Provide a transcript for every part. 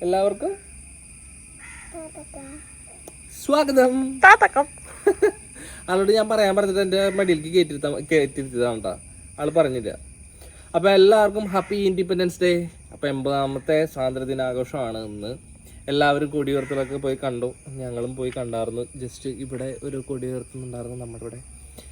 എല്ലാവർക്കും സ്വാഗതം. ആളോട് ഞാൻ പറയാൻ പറഞ്ഞിട്ട് എന്റെ മടിയിലേക്ക് കേട്ടിരുത്താണ്ടാ, ആള് പറഞ്ഞില്ല. അപ്പൊ എല്ലാവർക്കും ഹാപ്പി ഇൻഡിപെൻഡൻസ് ഡേ. അപ്പൊ 80ാമത്തെ സ്വാതന്ത്ര്യ ദിനാഘോഷമാണ് ഇന്ന്. എല്ലാവരും കൊടിയുയർത്തലൊക്കെ പോയി കണ്ടു, ഞങ്ങളും പോയി കണ്ടായിരുന്നു. ജസ്റ്റ് ഇവിടെ ഒരു കൊടിയുയർത്തുന്നുണ്ടായിരുന്നു നമ്മുടെ ഇവിടെ.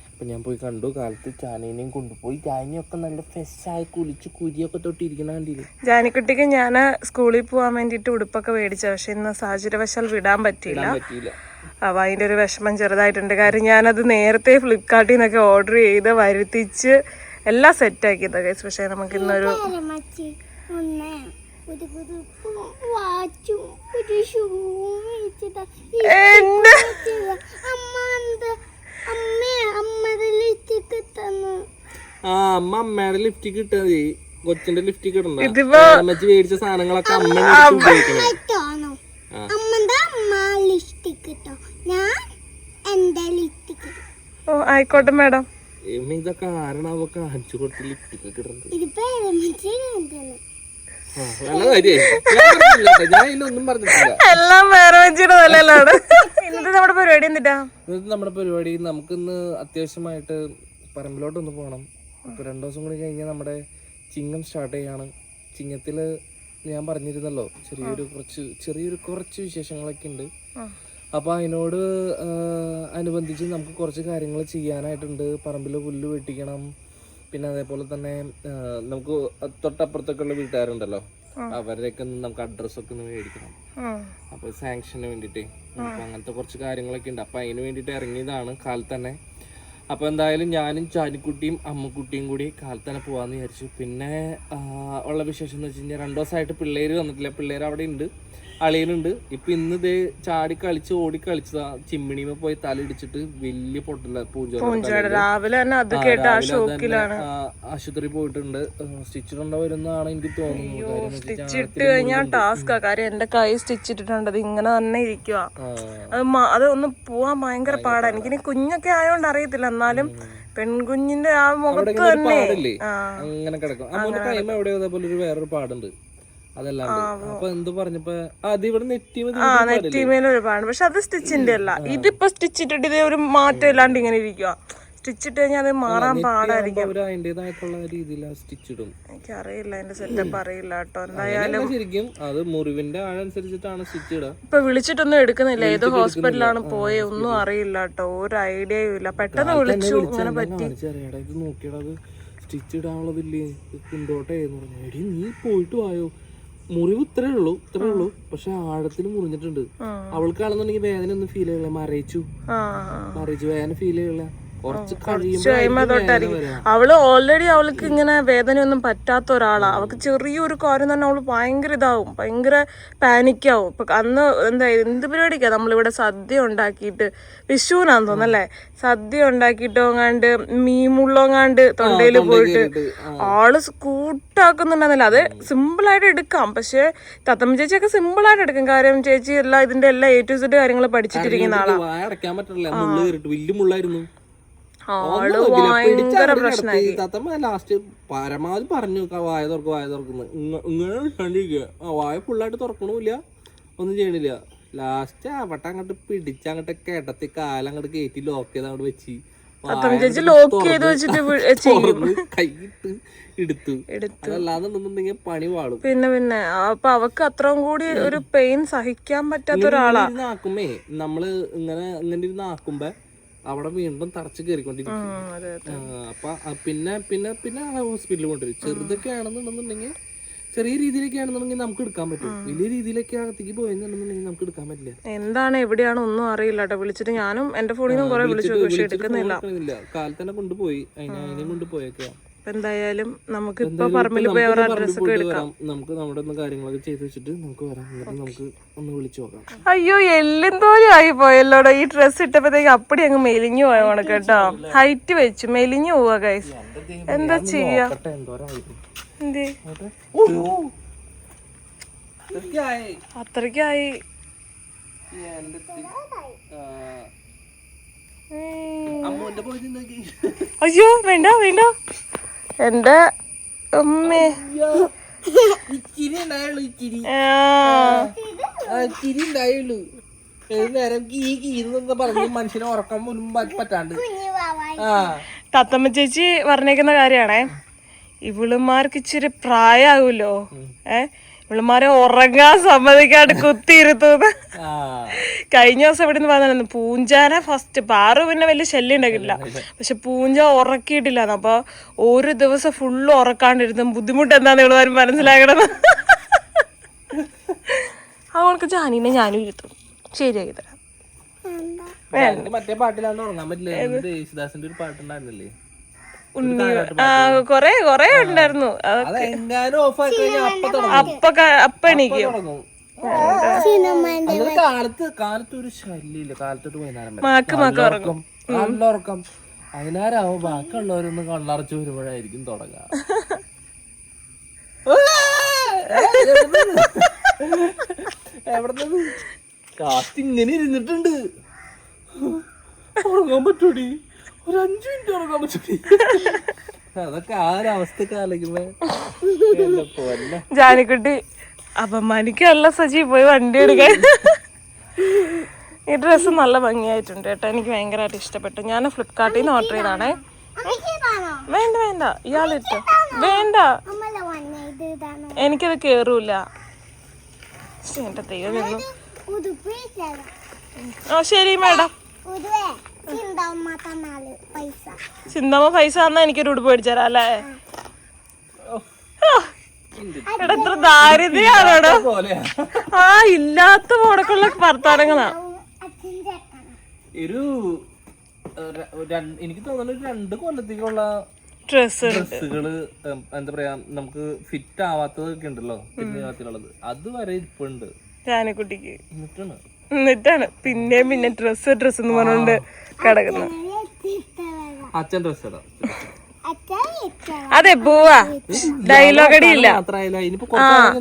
അപ്പം ഞാൻ പോയി കണ്ടു. കാലത്ത് ജാനീനെയും കൊണ്ടുപോയി. ജാനിയൊക്കെ നല്ല ഫ്രഷായി കുളിച്ച് കുരിയൊക്കെ തൊട്ടിരിക്കണ കണ്ടില്ലേ. ജാനിക്കുട്ടിക്ക് ഞാൻ സ്കൂളിൽ പോകാൻ വേണ്ടിയിട്ട് ഉടുപ്പൊക്കെ മേടിച്ച, പക്ഷെ ഇന്ന് സാഹചര്യവശാൽ വിടാൻ പറ്റിയില്ല. അപ്പോൾ അതിൻ്റെ ഒരു വിഷമം ചെറുതായിട്ടുണ്ട്. കാര്യം ഞാനത് നേരത്തെ ഫ്ലിപ്കാർട്ടിൽ നിന്നൊക്കെ ഓർഡർ ചെയ്ത് വരുത്തിച്ച് എല്ലാം സെറ്റാക്കിയത് ഗൈസ്. പക്ഷേ നമുക്ക് ഇന്നൊരു അമ്മയുടെ ലിഫ്റ്റ് കിട്ടത് കൊച്ചിന്റെ ലിഫ്റ്റ് കിട്ടണ്ട. മേടിച്ച സാധനങ്ങളൊക്കെ ആയിക്കോട്ടെ മാഡം. ഇതൊക്കെ ആരാണ് അവക്ക് കാണിച്ചു കൊടുത്ത് ലിഫ്റ്റ് കിട്ടുന്നത്? എല്ലാം വേറെ വെച്ചിട്ട് നമ്മുടെ പരിപാടി എന്നിട്ടാ? നമ്മുടെ പരിപാടി നമുക്കിന്ന് അത്യാവശ്യമായിട്ട് പറമ്പിലോട്ടൊന്ന് പോകണം. അപ്പൊ 2 ദിവസം കൂടി കഴിഞ്ഞാൽ നമ്മുടെ ചിങ്ങം സ്റ്റാർട്ട് ചെയ്യാണ്. ചിങ്ങത്തില് ഞാൻ പറഞ്ഞിരുന്നല്ലോ ചെറിയൊരു കുറച്ച് വിശേഷങ്ങളൊക്കെ ഉണ്ട്. അപ്പൊ അതിനോട് അനുബന്ധിച്ച് നമുക്ക് കുറച്ച് കാര്യങ്ങൾ ചെയ്യാനായിട്ടുണ്ട്. പറമ്പിൽ പുല്ല് വെട്ടിക്കണം. പിന്നെ അതേപോലെ തന്നെ നമുക്ക് തൊട്ടപ്പുറത്തൊക്കെ ഉള്ള വീട്ടുകാരുണ്ടല്ലോ, അവരുടെയൊക്കെ നമുക്ക് അഡ്രസ്സൊക്കെ ഒന്ന് മേടിക്കണം. അപ്പൊ സാങ്ഷന് വേണ്ടിയിട്ട് അപ്പൊ അങ്ങനത്തെ കുറച്ച് കാര്യങ്ങളൊക്കെ ഉണ്ട്. അപ്പൊ അതിന് വേണ്ടിയിട്ട് ഇറങ്ങിയതാണ് കാലത്ത് തന്നെ. അപ്പൊ എന്തായാലും ഞാനും ചാനിക്കുട്ടിയും അമ്മക്കുട്ടിയും കൂടി കാലത്ത് തന്നെ പോവാന്ന് വിചാരിച്ചു. പിന്നെ ഉള്ള വിശേഷം എന്ന് വെച്ച് കഴിഞ്ഞാൽ 2 ദിവസമായിട്ട് പിള്ളേര് വന്നിട്ടില്ല. പിള്ളേർ അവിടെ ഉണ്ട്, അളിയനുണ്ട്. ഇപ്പൊ ഇന്ന് ഇതേ ചാടി കളിച്ച് ഓടി കളിച്ചതാ. ചിമ്മിണിമ പോയി തല ഇടിച്ചിട്ട് വലിയ പൊട്ടല പൂഞ്ചോട്. രാവിലെ ആശുപത്രി പോയിട്ടുണ്ട്. സ്റ്റിച്ച് ഉണ്ടോ വരുന്നതാണ് എനിക്ക് തോന്നുന്നത്. സ്റ്റിച്ച് ഇട്ട് കഴിഞ്ഞാൽ ടാസ്കാ. കാര്യം എന്റെ കൈ സ്റ്റിച്ച് ഇട്ടിട്ടുണ്ട്, അത് ഇങ്ങനെ തന്നെ ഇരിക്കുക. അത് ഒന്ന് പോവാൻ ഭയങ്കര പാടാ. എനിക്കിനി കുഞ്ഞൊക്കെ ആയോണ്ട് അറിയത്തില്ല, എന്നാലും പെൺകുഞ്ഞിന്റെ ആ മുഖത്ത് തന്നെ അങ്ങനെ കിടക്കും. അമ്മൂന്റെ കൈമ എവിടെയോ അതേപോലെ ഒരു വേറൊരു പാടുണ്ട്. നെറ്റിമേലും ഒരുപാട്. പക്ഷെ അത് സ്റ്റിച്ചിന്റെ അല്ല. ഇതിപ്പോ സ്റ്റിച്ച് ഇട്ടിട്ട് ഇതേ ഒരു മാറ്റം ഇല്ലാണ്ട് ഇങ്ങനെ ഇരിക്കുക. സ്റ്റിച്ച് ഇട്ട് കഴിഞ്ഞാൽ അത് മാറാൻ പാടായിരിക്കും. എനിക്കറിയില്ല, അതിന്റെ സെറ്റപ്പ് അറിയില്ല കേട്ടോ. എന്തായാലും ശരിക്കും അത് മുറിവിന്റെ ആഴനുസരിച്ചിട്ടാണ് സ്റ്റിച്ച് ഇടുക. ഇപ്പൊ വിളിച്ചിട്ടൊന്നും എടുക്കുന്നില്ല. ഏത് ഹോസ്പിറ്റലാണ് പോയെ ഒന്നും അറിയില്ല കേട്ടോ. ഒരു ഐഡിയയും ഇല്ല. പെട്ടെന്ന് വിളിച്ചു, ഇങ്ങനെ പറ്റി. നോക്കിയത് സ്റ്റിച്ച് ഇടാനുള്ളതില്ലേ കുണ്ടോട്ടെ നീ പോയിട്ട് വായോ. മുറിവ് ഇത്രേ ഉള്ളൂ. പക്ഷെ ആഴത്തിൽ മുറിഞ്ഞിട്ടുണ്ട്. അവൾക്കാണെന്നുണ്ടെങ്കിൽ വേദന ഒന്നും ഫീൽ ചെയ്യില്ല. മറിയിച്ചു വേദന ഫീൽ ചെയ്യില്ല. അവള് ഓൾറെഡി അവൾക്ക് ഇങ്ങനെ വേദനയൊന്നും പറ്റാത്ത ഒരാളാ. അവൾക്ക് ചെറിയൊരു കാര്യം തന്നെ അവള് ഭയങ്കര ഇതാവും, ഭയങ്കര പാനിക്കാവും. ഇപ്പൊ അന്ന് എന്ത് പരിപാടിക്കാ നമ്മളിവിടെ സദ്യ ഉണ്ടാക്കിയിട്ട്, വിഷുവിനാന്ന് തോന്നല്ലേ, സദ്യ ഉണ്ടാക്കിയിട്ടോങ്ങാണ്ട് മീമുള്ളോങ്ങാണ്ട് തൊണ്ടയില് പോയിട്ട് ആള് കൂട്ടാക്കുന്നുണ്ടെന്നല്ല. അത് സിമ്പിളായിട്ട് എടുക്കാം. പക്ഷെ തത്തമ്മ ചേച്ചിയൊക്കെ സിമ്പിളായിട്ട് എടുക്കും. കാര്യം ചേച്ചി ഇതിന്റെ എല്ലാ A to Z കാര്യങ്ങൾ പഠിച്ചിട്ടിരിക്കുന്ന ആളാ. ആള് ഭയങ്കര പ്രശ്നമായി. ലാസ്റ്റ് പരമാവധി പറഞ്ഞു വായ തുറക്കുന്നു. ഇങ്ങനെ വായ ഫുള്ളായിട്ട് തുറക്കണില്ല, ഒന്നും ചെയ്യണില്ല. ലാസ്റ്റ് അവിടെ അങ്ങോട്ട് പിടിച്ചങ്ങോട്ട് കിടത്തി കാലങ്ങോട്ട് കയറ്റി ലോക്ക് ചെയ്ത് അങ്ങോട്ട് വെച്ച് കൈയിട്ട് എടുത്തു. അതല്ലാന്നുണ്ടെന്നുണ്ടെങ്കിൽ പണി പാടും. പിന്നെ അപ്പൊ അവക്ക് അത്രയും കൂടി ഒരു പെയിൻ സഹിക്കാൻ പറ്റാത്ത ഒരാളാ. ആക്കുമ്പേ നമ്മള് ഇങ്ങനെ ഇരുന്നാക്കുമ്പോ അവിടെ വീണ്ടും തറച്ച് കയറിക്കൊണ്ടിരിക്കും. അപ്പൊ പിന്നെ ഹോസ്പിറ്റലിൽ കൊണ്ടുവരും. ചെറുതൊക്കെ ആണെന്നുണ്ടെന്നുണ്ടെങ്കിൽ, ചെറിയ രീതിയിലൊക്കെ ആണെന്നുണ്ടെങ്കിൽ നമുക്ക് എടുക്കാൻ പറ്റും. വലിയ രീതിയിലൊക്കെ അകത്തേക്ക് പോയെന്നുണ്ടെന്നുണ്ടെങ്കിൽ നമുക്ക് എടുക്കാൻ പറ്റില്ല. എന്താണ് എവിടെയാണ് ഒന്നും അറിയില്ല കേട്ടോ. വിളിച്ചിട്ട് ഞാനും എന്റെ ഫോണിൽ നിന്നും കുറെ വിളിച്ചു, പക്ഷെ എടുക്കുന്നില്ല. കാലത്ത് തന്നെ കൊണ്ടുപോയി, അതിനെയും കൊണ്ടുപോയേക്കാ. എന്തായാലും നമുക്ക് ഇപ്പൊ പറമ്പിൽ പോയി അവരുടെ അഡ്രസ് ഒക്കെ എടുക്കാം. നമുക്ക് നമ്മുടെ കാര്യങ്ങളൊക്കെ ചെയ്ത് വെച്ചിട്ട് നമുക്ക് വരാം. നമുക്ക് ഒന്ന് വിളിച്ചു നോക്കാം. അയ്യോ എല്ലും തോലും ആയി പോയല്ലോടോ. ഈ ഡ്രസ് ഇട്ടപ്പോഴത്തേക്ക് അപ്പടി അങ്ങ് മെലിഞ്ഞു പോയോണം കേട്ടോ. ഹൈറ്റ് വെച്ചു മെലിഞ്ഞു പോവാ ഗൈസ്. എന്താ ചെയ്യാ? അത്രയ്ക്കായി. അമ്മൂന്റെ പോയി നോക്കി. അയ്യോ വേണ്ട വേണ്ട, എന്റെ അമ്മേ. ഇച്ചിരി ഉണ്ടായുള്ളൂ, ഇച്ചിരി ഉണ്ടായുള്ളൂ. ഏത് നേരം കീന്ന് പറഞ്ഞ് മനുഷ്യനെ ഉറക്കം പോലും പറ്റാണ്ട്. തത്തമ്മ ചേച്ചി പറഞ്ഞേക്കുന്ന കാര്യാണേ, ഇവളുമാർക്ക് ഇച്ചിരി പ്രായമാകുമല്ലോ, ഇവളുമാരെ ഉറങ്ങാൻ സമ്മതിക്കാണ്ട് കുത്തിയിരുത്തുന്നു. കഴിഞ്ഞ ദിവസം ഇവിടെ നിന്ന് പറഞ്ഞായിരുന്നു പൂഞ്ചാനെ ഫസ്റ്റ്. പാറു പിന്നെ വലിയ ശല്യം ഉണ്ടാക്കിയിട്ടില്ല, പക്ഷെ പൂഞ്ച ഉറക്കിയിട്ടില്ല. അപ്പൊ ഒരു ദിവസം ഫുള്ള് ഉറക്കാണ്ടിരുന്നു. ബുദ്ധിമുട്ട് എന്താന്ന് ഇവളുമാരും മനസ്സിലാക്കണം. അവൾക്ക് ജാനീനെ ഞാനും ഇരുത്തും, ശരിയാക്കി തരാം. മറ്റേ പാട്ടിലാണ്ട് ഉറങ്ങാൻ പറ്റില്ല. യേശുദാസിന്റെ ഒരു പാട്ടുണ്ടായിരുന്നില്ലേ, കൊറേ കൊറേ ഉണ്ടായിരുന്നു. അപ്പ എണീക്കും. കാലത്ത് ഒരു ശല്യമില്ല, കാലത്തോട്ട് വൈകുന്നേരം മാക്ക് ഉറങ്ങും, നല്ല ഉറക്കം. അതിനാരാവും ബാക്കിയുള്ളവരൊന്ന് കണ്ണടച്ച് വരുമ്പോഴായിരിക്കും തുടങ്ങുക. എവിടെ കാസ്റ്റ് ഇങ്ങനെ ഇരുന്നിട്ടുണ്ട്, ഉറങ്ങാൻ പറ്റൂടി, ഒരു 5 മിനിറ്റ് ഉറങ്ങാൻ പറ്റൂടി. അതൊക്കെ ആ ഒരു അവസ്ഥക്ക് ആലോചിക്കുമ്പോ ജാനിക്കുട്ടി അപമാനിക്കല്ല സജി, പോയി വണ്ടി എടുക്കാൻ. ഈ ഡ്രസ്സ് നല്ല ഭംഗിയായിട്ടുണ്ട് കേട്ടോ, എനിക്ക് ഭയങ്കരമായിട്ട് ഇഷ്ടപ്പെട്ടു. ഞാൻ ഫ്ലിപ്കാർട്ടിൽ നിന്ന് ഓർഡർ ചെയ്താണേ. വേണ്ട വേണ്ട, ഇയാളിട്ടോ. വേണ്ട, എനിക്കത് കേറൂല. എന്റെ ദൈവം നിന്നു. ആ ശരി മാഡം. ചിന്തമ്മ പൈസ തന്നാ എനിക്കൊരു ഉടുപ്പ് മേടിച്ചു തരാം അല്ലേ? എടാ എത്ര ദാരിദ്ര്യാണോടോ. ആ ഇല്ലാത്ത മുടക്കുള്ള വർത്താനങ്ങളാ. എനിക്ക് തോന്നുന്നു 2 കൊല്ലത്തേക്കുള്ള ഡ്രസ്സുകള് എന്താ പറയാ, നമുക്ക് ഫിറ്റ് ആവാത്തതൊക്കെ ഉണ്ടല്ലോ, പിന്നുള്ളത് അതുവരെ ഇരിപ്പുണ്ട് ജാനിക്കുട്ടിക്ക്. എന്നിട്ടാണ് പിന്നെ ഡ്രസ് എന്ന് പറഞ്ഞോണ്ട് കിടക്കുന്നത്. അച്ഛൻ ഡ്രസ് ഇടാം. അതെ പോവാ, ഡയലോഗ് അടിയില്ല.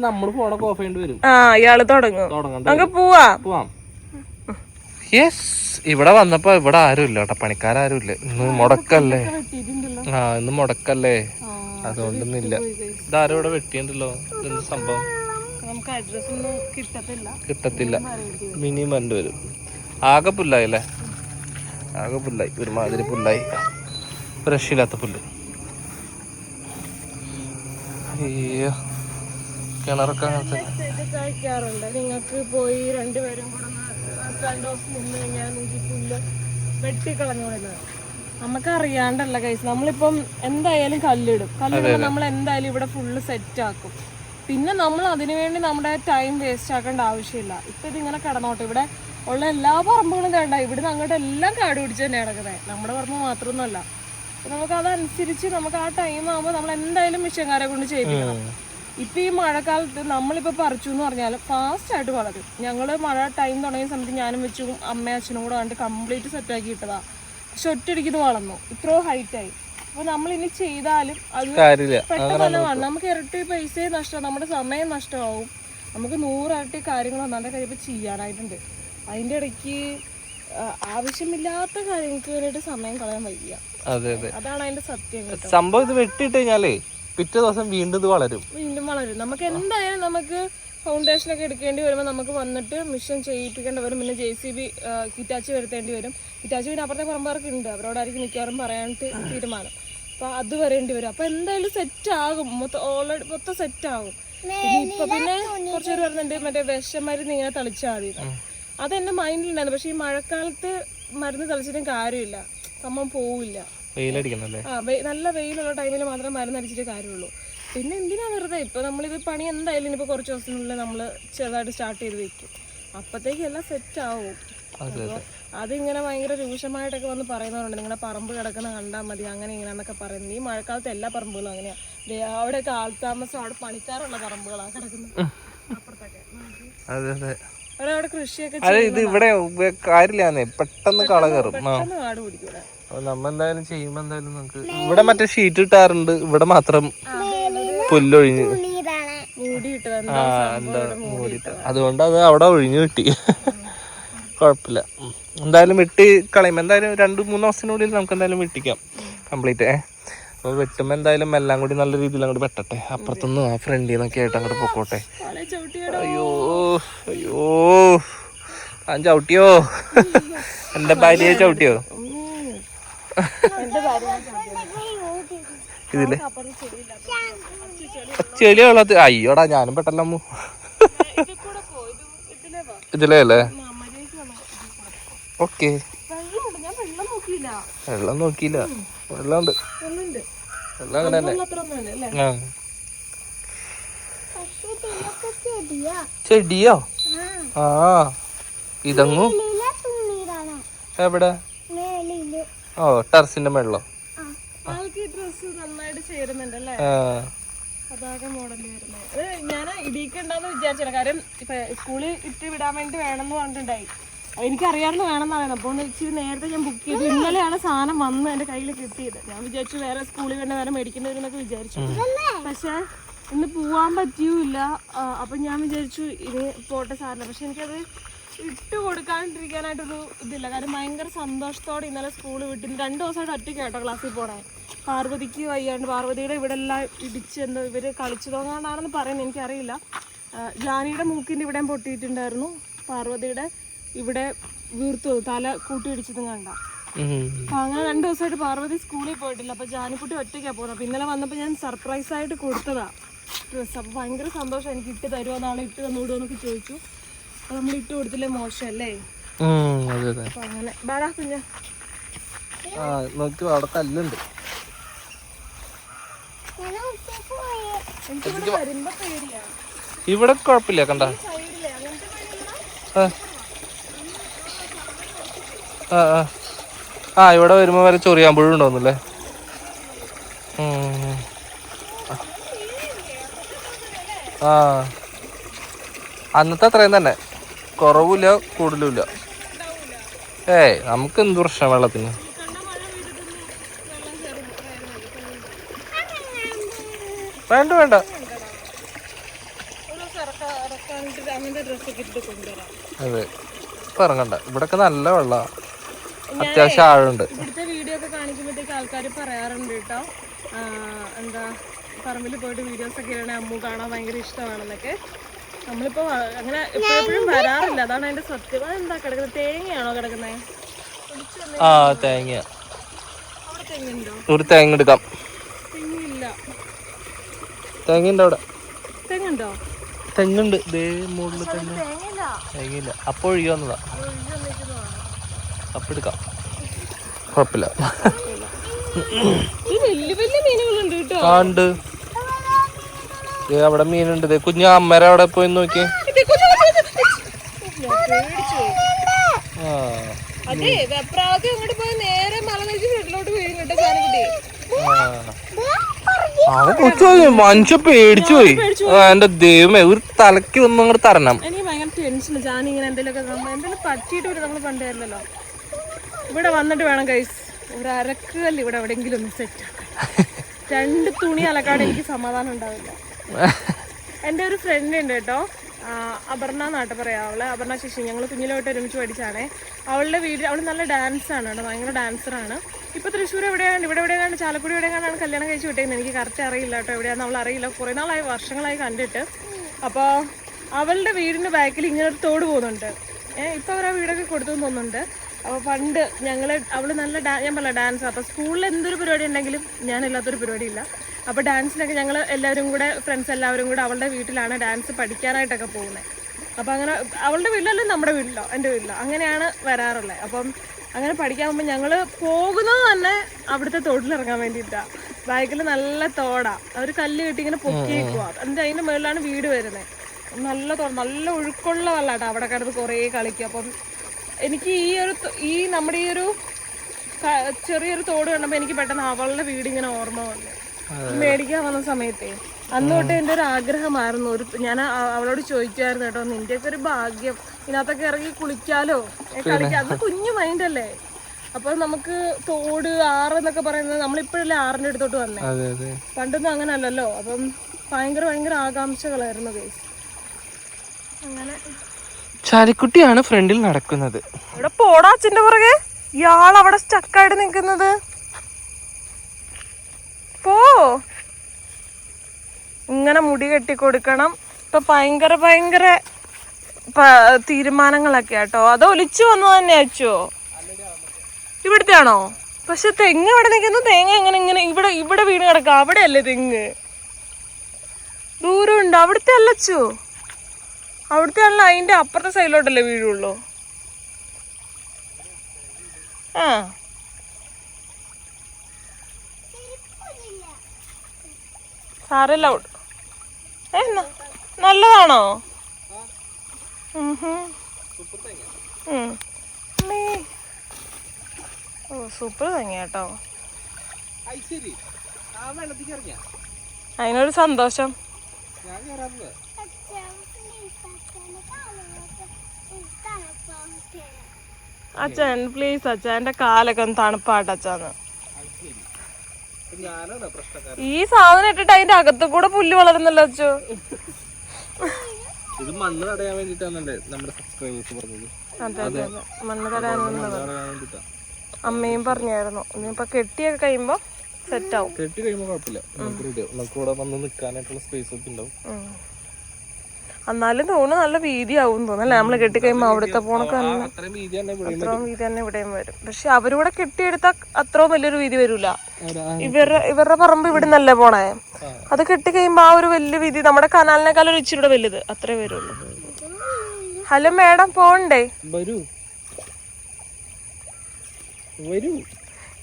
നമ്മള് ഫോണൊക്കെ ഓഫ് ചെയ്യേണ്ടി വരും. ആ ഇയാള് തുടങ്ങും, നമുക്ക് പോവാം. യെസ്, ഇവിടെ വന്നപ്പോ ഇവിടെ ആരും ഇല്ല കേട്ടോ, പണിക്കാരും ഇല്ല. ഇന്ന് മുടക്കല്ലേ. ഇന്ന് മുടക്കല്ലേ, അതുകൊണ്ടൊന്നും ഇല്ല. ഇതാരും ഇവിടെ വെട്ടിയുണ്ടല്ലോ, ഇതെന്ത് സംഭവം? കിട്ടത്തില്ല, മിനിമം വണ്ടി വരും. ആകെ പുല്ലായി അല്ലേ, ആകെ പുല്ലായി, ഒരുമാതിരി പുല്ലായി, ബ്രഷില്ലാത്ത പുല്ല്. അയ്യോ, കിണറൊക്കെ അങ്ങനത്തെ. നിങ്ങൾക്ക് പോയി രണ്ടുപേരും കൂടെ 2 ദിവസം നിന്ന് കഴിഞ്ഞാൽ നിങ്ങൾക്ക് പുല്ല് വെട്ടിക്കളഞ്ഞോളുന്നത്. നമുക്ക് അറിയാണ്ടല്ല കൈസ്. നമ്മളിപ്പം എന്തായാലും കല്ലിടുമ്പോൾ നമ്മൾ എന്തായാലും ഇവിടെ ഫുള്ള് സെറ്റ് ആക്കും. പിന്നെ നമ്മൾ അതിനുവേണ്ടി നമ്മുടെ ടൈം വേസ്റ്റ് ആക്കേണ്ട ആവശ്യമില്ല. ഇപ്പം ഇതിങ്ങനെ കിടന്നോട്ടെ. ഇവിടെ ഉള്ള എല്ലാ പറമ്പുകളും കണ്ട, ഇവിടുന്ന് അങ്ങോട്ട് എല്ലാം കാട് പിടിച്ച് തന്നെ കിടക്കുന്നത്. നമ്മുടെ പറമ്പ് മാത്രമൊന്നുമല്ല. നമുക്ക് അതനുസരിച്ച് നമുക്ക് ആ ടൈം ആകുമ്പോൾ നമ്മൾ എന്തായാലും മിഷ്യൻകാരെ കൊണ്ട് ചെയ്യിപ്പിക്കണം. ഇപ്പം ഈ മഴക്കാലത്ത് നമ്മളിപ്പോൾ പറിച്ചു എന്ന് പറഞ്ഞാലും ഫാസ്റ്റായിട്ട് വളരും. ഞങ്ങൾ മഴ ടൈം തുടങ്ങിയ സമയത്ത് ഞാനും വെച്ചും അമ്മയും അച്ഛനും കൂടെ കണ്ട് കംപ്ലീറ്റ് സെറ്റാക്കി ഇട്ടതാ. പക്ഷെ ഒറ്റയടിക്ക് വളർന്നു, ഇത്രയോ ഹൈറ്റായി. അപ്പൊ നമ്മൾ ഇനി ചെയ്താലും അത് പെട്ടെന്ന് തന്നെ വേണം. നമുക്ക് ഇരട്ടി പൈസയും നഷ്ടം, നമ്മുടെ സമയം നഷ്ടമാവും. നമുക്ക് 100 ഇരട്ടി കാര്യങ്ങൾ ഒന്നാണ്ട് കഴിയുമ്പോൾ ചെയ്യാനായിട്ടുണ്ട്. അതിൻ്റെ ഇടയ്ക്ക് ആവശ്യമില്ലാത്ത കാര്യങ്ങൾക്ക് വേണ്ടിയിട്ട് സമയം കളയാൻ വയ്യ. അതാണ് അതിന്റെ സത്യം. സംഭവം ഇത് വെട്ടിയിട്ട് കഴിഞ്ഞാലേ പിറ്റേ ദിവസം വീണ്ടും വളരും. നമുക്ക് എന്തായാലും നമുക്ക് ഫൗണ്ടേഷനൊക്കെ എടുക്കേണ്ടി വരുമ്പോൾ നമുക്ക് വന്നിട്ട് മിഷൻ ചെയ്യിപ്പിക്കേണ്ടി വരും. പിന്നെ JCB കിറ്റാച്ചി വരുത്തേണ്ടി വരും. കിറ്റാച്ചി പിന്നെ അപ്പുറത്തെ പറമ്പാർക്ക് ഉണ്ട്, അവരോടായിരിക്കും മിക്കവാറും പറയാനായിട്ട് തീരുമാനം. അപ്പൊ അത് വരേണ്ടി വരും. അപ്പൊ എന്തായാലും സെറ്റ് ആകും, ഓൾറെഡി മൊത്തം സെറ്റ് ആകും. പിന്നെ കുറച്ചു പേര് വരുന്നുണ്ട് മറ്റേ വിഷമരുന്ന് ഇങ്ങനെ തളിച്ചാൽ മതി. അതെന്റെ മൈൻഡിലുണ്ടായിരുന്നു. പക്ഷെ ഈ മഴക്കാലത്ത് മരുന്ന് തളിച്ചിട്ടും കാര്യമില്ല, സംഭവം പോവില്ല. നല്ല വെയിലുള്ള ടൈമിൽ മാത്രമേ മരുന്ന് അടിച്ചിട്ട് കാര്യമുള്ളൂ. പിന്നെ എന്തിനാ വെറുതെ. ഇപ്പൊ നമ്മളിത് പണി എന്തായാലും ഇനിയിപ്പോ കുറച്ച് ദിവസത്തിനുള്ളിൽ നമ്മള് ചെറുതായിട്ട് സ്റ്റാർട്ട് ചെയ്ത് വെക്കും. അപ്പത്തേക്ക് എല്ലാം സെറ്റ് ആവും. അതിങ്ങനെ ഭയങ്കര രൂക്ഷമായിട്ടൊക്കെ വന്ന് പറയുന്നവരുണ്ട്, നിങ്ങളുടെ പറമ്പ് കിടക്കുന്ന കണ്ടാൽ മതി അങ്ങനെ ഇങ്ങനെന്നൊക്കെ പറയുന്നത്. ഈ മഴക്കാലത്ത് എല്ലാ പറമ്പുകളും അങ്ങനെയാ. അവിടെയൊക്കെ ആൾത്താമസം, അവിടെ പണിക്കാറുള്ള പറമ്പുകളാണ് കിടക്കുന്നത്. അപ്പുറത്തൊക്കെ അവിടെ കൃഷിയൊക്കെ ഇത് ഇവിടെ കാര്യമില്ലാന്നേ, പെട്ടെന്ന് കള കയറും. പെട്ടെന്ന് കാട് പിടിക്കൂടെ. നമ്മ എന്തായാലും ചെയ്യുമ്പോ എന്തായാലും നമുക്ക് ഇവിടെ മറ്റേ ഷീറ്റ് ഇട്ടാറുണ്ട്, ഇവിടെ മാത്രം പുല്ലൊഴിഞ്ഞ് മൂടിയിട്ടത്. അതുകൊണ്ട് അത് അവിടെ ഒഴിഞ്ഞു കിട്ടി. കുഴപ്പമില്ല. എന്തായാലും വെട്ടി കളയുമ്പോൾ എന്തായാലും 2-3 ദിവസത്തിനുള്ളിൽ നമുക്ക് എന്തായാലും വെട്ടിക്കാം കംപ്ലീറ്റ്. അപ്പോൾ വെട്ടുമ്പോൾ എന്തായാലും എല്ലാം കൂടി നല്ല രീതിയിൽ അങ്ങോട്ട് വെട്ടട്ടെ. അപ്പുറത്തുനിന്ന് ആ ഫ്രണ്ടിൽ നിന്നൊക്കെ ആയിട്ട് അങ്ങോട്ട് പൊക്കോട്ടെ. അയ്യോ അയ്യോ ഞാൻ ചവിട്ടിയോ? എൻ്റെ ഭാര്യയെ ചവിട്ടിയോ? ഇതില് ചെളി വെള്ളത്ത് അയ്യോടാ ഞാനും പെട്ടല്ലോ അമ്മു. ഇതിലേ അല്ലേ? ഓക്കെ വെള്ളം നോക്കിയില്ല. വെള്ളമുണ്ട്. വെള്ളം അങ്ങനെ തന്നെ. ആ ചെടിയോ? ആ ഇതങ്ങു എവിടെ? ഓ ടെറസിന്റെ മേളിലോ? അതാകെ മോഡല് വരുന്നത്. ഞാൻ ഇടിക്കണ്ടെന്ന് വിചാരിച്ചില്ല. കാര്യം ഇപ്പൊ സ്കൂളിൽ ഇട്ട് വിടാൻ വേണ്ടി വേണമെന്ന് പറഞ്ഞിട്ടുണ്ടായി. എനിക്കറിയാമെന്ന് വേണമെന്നാണ്. അപ്പോൾ ഇച്ചിരി നേരത്തെ ഞാൻ ബുക്ക് ചെയ്തു. ഇന്നലെയാണ് സാധനം വന്ന് എൻ്റെ കയ്യിൽ കിട്ടിയത്. ഞാൻ വിചാരിച്ചു വേറെ സ്കൂളിൽ വേണ്ട വേറെ മേടിക്കേണ്ടി വരുന്നൊക്കെ വിചാരിച്ചു. പക്ഷെ ഇന്ന് പോവാൻ പറ്റിയുമില്ല. അപ്പം ഞാൻ വിചാരിച്ചു ഇനി പോട്ടെ സാറില്ല. പക്ഷെ എനിക്കത് ഇട്ട് കൊടുക്കാണ്ടിരിക്കാനായിട്ടൊരു ഇതില്ല. കാര്യം ഭയങ്കര സന്തോഷത്തോടെ ഇന്നലെ സ്കൂൾ വിട്ടിന് 2 ദിവസമായിട്ട് ഒറ്റയ്ക്ക് കേട്ടോ ക്ലാസ്സിൽ പോണേ. പാർവതിക്ക് വയ്യാണ്ട് പാർവതിയുടെ ഇവിടെ എല്ലാം ഇടിച്ച് എന്തോ ഇവർ കളിച്ചു തോന്നാണ്ടാണെന്ന് പറയുന്നത് എനിക്കറിയില്ല. ജാനിയുടെ മൂക്കിൻ്റെ ഇവിടെയും പൊട്ടിയിട്ടുണ്ടായിരുന്നു. പാർവതിയുടെ ഇവിടെ വീർത്തു തല കൂട്ടി ഇടിച്ചതും കണ്ട. അപ്പൊ അങ്ങനെ 2 ദിവസമായിട്ട് പാർവതി സ്കൂളിൽ പോയിട്ടില്ല. അപ്പൊ ജാനിക്കുട്ടി ഒറ്റയ്ക്കാണ് പോകുന്നത്. അപ്പൊ ഇന്നലെ വന്നപ്പോൾ ഞാൻ സർപ്രൈസ് ആയിട്ട് കൊടുത്തതാ ഡ്രസ്സ്. അപ്പൊ ഭയങ്കര സന്തോഷം. എനിക്ക് ഇട്ട് തരുമോ നാളെ ഇട്ട് തന്നൂടുമോ എന്നൊക്കെ ചോദിച്ചു. അപ്പൊ നമ്മൾ ഇട്ട് കൊടുത്തില്ലേ മോശമല്ലേ? അപ്പൊ അങ്ങനെ ബാടാ കുഞ്ഞ അവിടെ കല്ലുണ്ട്. എനിക്കിവിടെ വരുമ്പോ പേടിയാ. ഇവിടെ കുഴപ്പമില്ല കണ്ട. സൈഡിലെ അങ്ങനത്തെ ഇവിടെ വരുമ്പോ വരെ ചൊറിയാമ്പുഴും ഉണ്ടോന്നല്ലേ? ആ അന്നത്തെ അത്രയും തന്നെ, കുറവില്ല കൂടുതലുമില്ല. നമുക്ക് എന്ത് പ്രശ്നം വെള്ളത്തിന്? വേണ്ട വേണ്ട അതെ ഇപ്പൊ ഇറങ്ങണ്ട. ഇവിടൊക്കെ നല്ല വെള്ളം, അത്യാവശ്യം ആഴുണ്ട്. ഇവിടുത്തെ വീഡിയോ ഒക്കെ കാണിക്കുമ്പോഴത്തേക്ക് ആൾക്കാർ പറയാറുണ്ട് കേട്ടോ, എന്താ പറമ്പിൽ പോയിട്ട് വീഡിയോസ് ഒക്കെ ഇടണേ അമ്മു കാണാൻ ഭയങ്കര ഇഷ്ടമാണെന്നൊക്കെ. നമ്മളിപ്പോ അങ്ങനെ എപ്പോഴും വരാറില്ല, അതാണ് അതിന്റെ സത്യം. അതെന്താ കിടക്കുന്നത്? തേങ്ങയാണോ കിടക്കുന്നത്? ആ തേങ്ങ. അവിടെ തെങ്ങുണ്ടോ? ഒരു തേങ്ങ എടുക്കാം. തെങ്ങില്ല. തേങ്ങയുണ്ട് അവിടെ. തെങ്ങുണ്ടോ? തെങ്ങുണ്ട്. ദേ മുകളിൽ തെങ്ങ്. തേങ്ങയില്ല. തേങ്ങയില്ല. അപ്പൊ ഒഴുകി വന്നതാ. അപ്പൊ എടുക്കാം, കുഴപ്പമില്ല. ഉണ്ട് അവിടെ മീനുണ്ട്. കുഞ്ഞു അമ്മര അവിടെ പോയി നോക്കി. അതെ വെപ്രാളത്തിൽ അങ്ങോട്ട് പോയി നേരെ മല വെച്ച് വീട്ടിലോട്ട് വീഴും കേട്ടോ ജാനിക്കുട്ടി. മനുഷ്യ പേടിച്ചു പോയി. എന്റെ ദൈവമേ, ഒരു തലക്ക് ഒന്നും അങ്ങോട്ട് തരണം. എനിക്ക് ഭയങ്കര ടെൻഷൻ. ജാനി ഇങ്ങനെ എന്തെങ്കിലും പറ്റിയിട്ട് വരെ നമ്മൾ പണ്ടായിരുന്നല്ലോ. ഇവിടെ വന്നിട്ട് വേണം ഗൈസ് ഒരു അരക്കല്ല് ഇവിടെ എവിടെയെങ്കിലും ഒന്ന് സെറ്റ് ആക്കാൻ. 2 തുണി അലക്കാട് എനിക്ക് സമാധാനം ഉണ്ടാവില്ല. എൻ്റെ ഒരു ഫ്രണ്ട് ഉണ്ട് കേട്ടോ, അപർണ നാട്ട് പറയാം അവള്. അപർണ ശശി, ഞങ്ങൾ കുഞ്ഞിലോട്ട് ഒരുമിച്ച് പഠിച്ചാണേ. അവളുടെ വീട്, അവൾ നല്ല ഡാൻസാണ് കേട്ടോ, ഭയങ്കര ഡാൻസറാണ്. ഇപ്പോൾ തൃശ്ശൂർ എവിടെയാണ്, ഇവിടെ എവിടെയാണ്, ചാലക്കുടി എവിടെയാണ് കല്യാണം കഴിച്ച് വിട്ടേക്കുന്നത്. എനിക്ക് കറക്റ്റ് അറിയില്ല കേട്ടോ എവിടെയാണെന്ന്. അവൾ അറിയില്ല, കുറേ നാളായി, വർഷങ്ങളായി കണ്ടിട്ട്. അപ്പോൾ അവളുടെ വീടിൻ്റെ ബാക്കിൽ ഇങ്ങനെ ഒരു തോട് പോകുന്നുണ്ട്. ഇപ്പോൾ അവർ ആ വീടൊക്കെ കൊടുത്തു തോന്നുന്നുണ്ട്. അപ്പോൾ പണ്ട് അവൾ നല്ല ഞാൻ പറയാം ഡാൻസ്. അപ്പോൾ സ്കൂളിൽ എന്തൊരു പരിപാടി ഉണ്ടെങ്കിലും ഞാനില്ലാത്തൊരു പരിപാടിയില്ല. അപ്പോൾ ഡാൻസിനൊക്കെ ഞങ്ങൾ എല്ലാവരും കൂടെ, ഫ്രണ്ട്സ് എല്ലാവരും കൂടെ അവളുടെ വീട്ടിലാണ് ഡാൻസ് പഠിക്കാനായിട്ടൊക്കെ പോകുന്നത്. അപ്പോൾ അങ്ങനെ അവളുടെ വീട്ടിലല്ല നമ്മുടെ വീട്ടിലോ എൻ്റെ വീട്ടിലോ അങ്ങനെയാണ് വരാറുള്ളത്. അപ്പം അങ്ങനെ പഠിക്കാൻ പോകുമ്പോൾ ഞങ്ങൾ പോകുന്നത് തന്നെ അവിടുത്തെ തോട്ടിലിറങ്ങാൻ വേണ്ടിയിട്ടാണ്. ബാക്കിൽ നല്ല തോടാണ്, ഒരു കല്ല് കെട്ടി ഇങ്ങനെ പൊക്കിയേക്കുക. എന്നിട്ട് അതിൻ്റെ മുകളിലാണ് വീട് വരുന്നത്. നല്ല ഒഴുക്കുള്ള വെള്ളമാട്ടോ. അവിടെ കിടന്ന് കുറേ കളിക്കും. അപ്പം എനിക്ക് നമ്മുടെ ഈ ഒരു ചെറിയൊരു തോട് കണ്ടപ്പോൾ എനിക്ക് പെട്ടെന്ന് അവളുടെ വീട് ഇങ്ങനെ ഓർമ്മ വന്നു. മേടിക്കാൻ വന്ന സമയത്തെ അന്ന് തൊട്ട് എൻ്റെ ഒരു ആഗ്രഹമായിരുന്നു. ഞാൻ അവളോട് ചോദിക്കുമായിരുന്നു കേട്ടോ, നിന്റെയൊക്കെ ഒരു ഭാഗ്യം, ഇതിനകത്തൊക്കെ ഇറങ്ങി കുളിക്കാലോ, കളിക്കാം. അത് കുഞ്ഞു മൈൻഡല്ലേ. അപ്പൊ നമുക്ക് തോട്, ആറ് എന്നൊക്കെ പറയുന്നത് നമ്മളിപ്പോഴല്ലേ ആറിന്റെ അടുത്തോട്ട് വന്നേ. പണ്ടൊന്നും അങ്ങനെ അല്ലല്ലോ. അപ്പം ഭയങ്കര ആകാംക്ഷകളായിരുന്നു ഗൈസ്. അങ്ങനെ ചാലിക്കുട്ടിയാണ് ഫ്രണ്ടിൽ നടക്കുന്നത്. ഇവിടെ പോടാ അച്ഛന്റെ പുറകെ. ഇയാൾ അവിടെ സ്റ്റക്കായിട്ട് നിൽക്കുന്നത്. പോ. ഇങ്ങനെ മുടി കെട്ടിക്കൊടുക്കണം. ഇപ്പൊ ഭയങ്കര തീരുമാനങ്ങളൊക്കെ കേട്ടോ. അത് ഒലിച്ചു വന്നു തന്നെ അച്ചോ. ഇവിടുത്തെ ആണോ? പക്ഷെ തെങ്ങ് ഇവിടെ നിൽക്കുന്നു. തേങ്ങ ഇങ്ങനെ ഇവിടെ വീണ് കിടക്കാം. അവിടെ അല്ലേ തെങ്ങ്? ദൂരമുണ്ട്. അവിടുത്തെ അല്ലച്ചോ. അവിടുത്തെ ആണല്ലോ. അതിന്റെ അപ്പുറത്തെ സൈഡിലോട്ടല്ലേ വീഴുള്ളൂ. ആ സാരല്ല. നല്ലതാണോ? ഓ സൂപ്പർ തേങ്ങ കേട്ടോ. അതിനൊരു സന്തോഷം. അച്ഛൻ പ്ലീസ് അച്ഛൻ, എന്റെ കാലൊക്കെ ഒന്ന് തണുപ്പാട്ട് അച്ഛന്ന്. ഈ സാധനം ഇട്ടിട്ട് അതിന്റെ അകത്ത് കൂടെ പുല്ല് വളരുന്നല്ലോ അച്ഛോ. ഇത് മണ്ണ് തടയാൻ വേണ്ടിട്ടാണല്ലേ നമ്മുടെ സബ്സ്ക്രൈബേഴ്സ് പറഞ്ഞത്. അതെ അതെ അതെ, മണ്ണ് തടയാനുള്ളത് അമ്മയും പറഞ്ഞായിരുന്നു. ഇനിയിപ്പൊ കെട്ടിയൊക്കെ കഴിയുമ്പോ സെറ്റ് ആവും. കെട്ടി കഴിയുമ്പോ കുഴപ്പമില്ല, നമുക്ക് ഇവിടെ വന്ന് നിൽക്കാനായിട്ടുള്ള സ്പേസ് ഒക്കെ ഉണ്ടാവും. എന്നാലും തോന്നുന്നു നല്ല വീതിയാവും തോന്നല്ലേ നമ്മള് കെട്ടി കഴിയുമ്പോ. അവിടുത്തെ പോണൊക്കെ അത്രയും വീതി തന്നെ ഇവിടെയും വരും. പക്ഷെ അവരിവിടെ കെട്ടിയെടുത്താ അത്രയും വലിയൊരു വീതി വരൂല. ഇവരുടെ പറമ്പ് ഇവിടെ നല്ലേ പോണേ. അത് കെട്ടി കഴിയുമ്പോ ആ ഒരു വലിയ വീതി നമ്മുടെ കനാലിനേക്കാൾ ഒരു ഇച്ചിരി വലുത് അത്രേ വരുള്ളൂ. ഹലോ മേഡം, പോണ്ടേ?